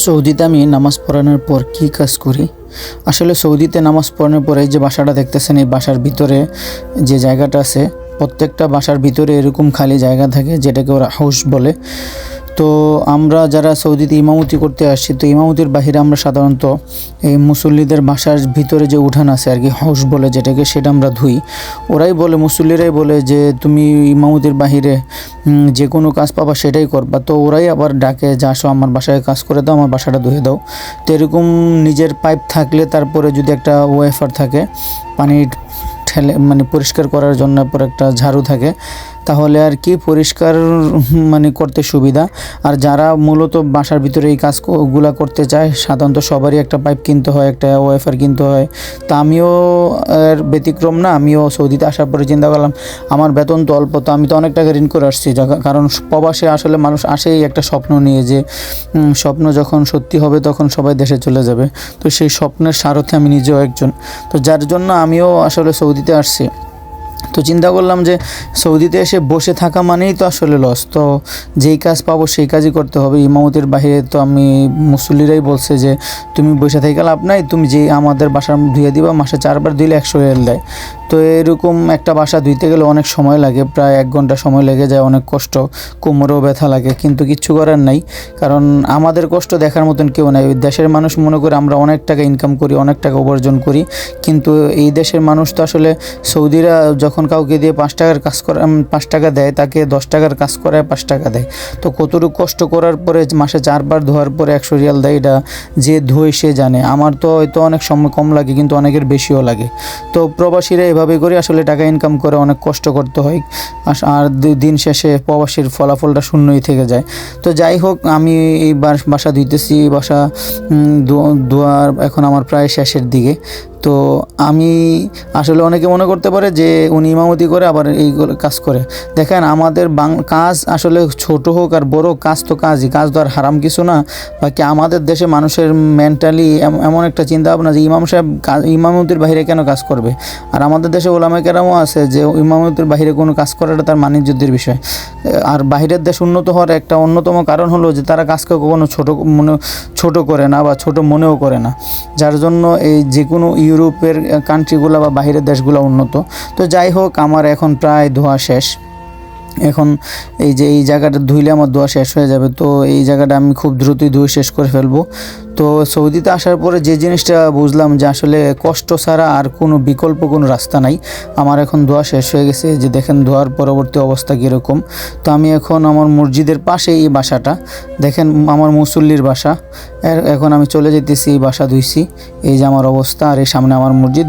সৌদিতে আমি নামাজ পড়ানোর পর কী কাজ করি। আসলে সৌদিতে নামাজ পড়ানোর পরে যে বাসাটা দেখতেছেন, এই বাসার ভিতরে যে জায়গাটা আছে, প্রত্যেকটা বাসার ভিতরে এরকম খালি জায়গা থাকে যেটাকে ওরা হাউস বলে। তো আমরা যারা সৌদিতে ইমামতি করতে আসছি, তো ইমামতির বাহিরে আমরা সাধারণত এই মুসল্লিদের বাসার ভিতরে যে উঠান আছে আর কি, হাউস বলে যেটাকে, সেটা আমরা ধুই। ওরাই বলে, মুসল্লিরাই বলে যে তুমি ইমামতির বাহিরে যে কোনো কাজ পাবা সেটাই করবা। তো ওরাই আবার ডাকে যে আসো আমার বাসায় কাজ করে দাও, আমার বাসাটা ধুয়ে দাও। তো এরকম নিজের পাইপ থাকলে, তারপরে যদি একটা ওয়েফার থাকে পানি ঠেলে মানে পরিষ্কার করার জন্য, পর একটা ঝাড়ু থাকে, তাহলে আর কি পরিষ্কার করতে সুবিধা। আর যারা মূলত বাসার ভিতরে এই কাজগুলো করতে চায়, সাধারণত সবারই একটা পাইপ কিনতে হয়, একটা ওয়েফার কিনতে হয়। তা আমিও এর ব্যতিক্রম না। আমিও সৌদিতে আসার পরে চিন্তা করলাম আমার বেতন তো অল্প, তো আমি তো অনেক টাকা ঋণ করে আসছি। কারণ প্রবাসে আসলে মানুষ আসেই একটা স্বপ্ন নিয়ে, যে স্বপ্ন যখন সত্যি হবে তখন সবাই দেশে চলে যাবে। তো সেই স্বপ্নের সারথি আমি নিজেও একজন। তো যার জন্য আমিও আসলে সৌদিতে আসছি। তো চিন্তা করলাম যে সৌদিতে এসে বসে থাকা মানেই তো আসলে লস। তো যেই কাজ পাবো সেই কাজই করতে হবে। ইমামতির বাইরে তো আমি মুসল্লিরাই বলছে যে তুমি বসে থেকে লাভ নাই, তুমি যে আমাদের বাসার ধুয়ে দিবা, মাসে 4 বার ধুইলে 100 রিয়াল দেয়। তো এরকম একটা বাসা ধুইতে গেলে অনেক সময় লাগে, প্রায় 1 ঘন্টা সময় লেগে যায়, অনেক কষ্ট, কোমরেও ব্যথা লাগে, কিন্তু কিচ্ছু করার নাই। কারণ আমাদের কষ্ট দেখার মতন কেউ নাই। ওই দেশের মানুষ মনে করে আমরা অনেক টাকা ইনকাম করি, অনেক টাকা উপার্জন করি, কিন্তু এই দেশের মানুষ তো আসলে, সৌদিরা যখন কাউকে দিয়ে 5 টাকার কাজ করে 5 টাকা দেয়, তাকে 10 টাকার কাজ করায় 5 টাকা দেয়। তো কতটুকু কষ্ট করার পরে মাসে 4 বার ধোয়ার পরে 100 রিয়াল দেয়, এটা যে ধোয় সে জানে। আমার তো হয়তো অনেক সময় কম লাগে, কিন্তু অনেকের বেশিও লাগে। তো প্রবাসীরা এভাবে করে আসলে টাকা ইনকাম করে, অনেক কষ্ট করতে হয়, আর দিন শেষে প্রবাসীর ফলাফলটা শূন্যই থেকে যায়। তো যাই হোক, আমি এই বাসা ধুইতেছি, বাসা ধোয়ার এখন আমার প্রায় শেষের দিকে। তো আমি আসলে, অনেকে মনে করতে পারে যে উনি ইমামতি করে আবার এইগুলো কাজ করে। দেখেন, আমাদের কাজ আসলে ছোট হোক আর বড়, কাজ তো কাজই, কাজ তো আর হারাম কিছু না। বাকি আমাদের দেশে মানুষের মেন্টালি এমন একটা চিন্তা ভাবনা যে ইমাম সাহেব ইমামতির বাইরে কেন কাজ করবে। আর আমাদের দেশে ওলামায়ে কেরামও আছে যে ইমামতির বাইরে কোনো কাজ করাটা তার মানিজ্যের বিষয়। আর বাইরের দেশ উন্নত হওয়ার একটা অন্যতম কারণ হলো যে তারা কাজকে কখনো ছোট করে না, বা ছোট মনেও করে না। যার জন্য এই যে কোনো ইউরোপের কান্ট্রিগুলো বা বাইরের দেশগুলো উন্নত। তো যাই হোক, আমার এখন প্রায় ধোয়া শেষ। এখন এই যে এই জায়গাটা ধুইলে আমার ধোয়া শেষ হয়ে যাবে। তো এই জায়গাটা আমি খুব দ্রুতই ধুয়ে শেষ করে ফেলবো। তো সৌদিতে আসার পরে যে জিনিসটা বুঝলাম যে আসলে কষ্ট ছাড়া আর কোনো বিকল্প কোনো রাস্তা নাই। আমার এখন ধোয়া শেষ হয়ে গেছে, যে দেখেন ধোয়ার পরবর্তী অবস্থা কীরকম। তো আমি এখন আমার মসজিদের পাশে এই বাসাটা দেখেন, আমার মুসল্লির বাসা। এখন আমি চলে যেতেছি, বাসা ধুইছি, এই যে আমার অবস্থা। আর এই সামনে আমার মসজিদ।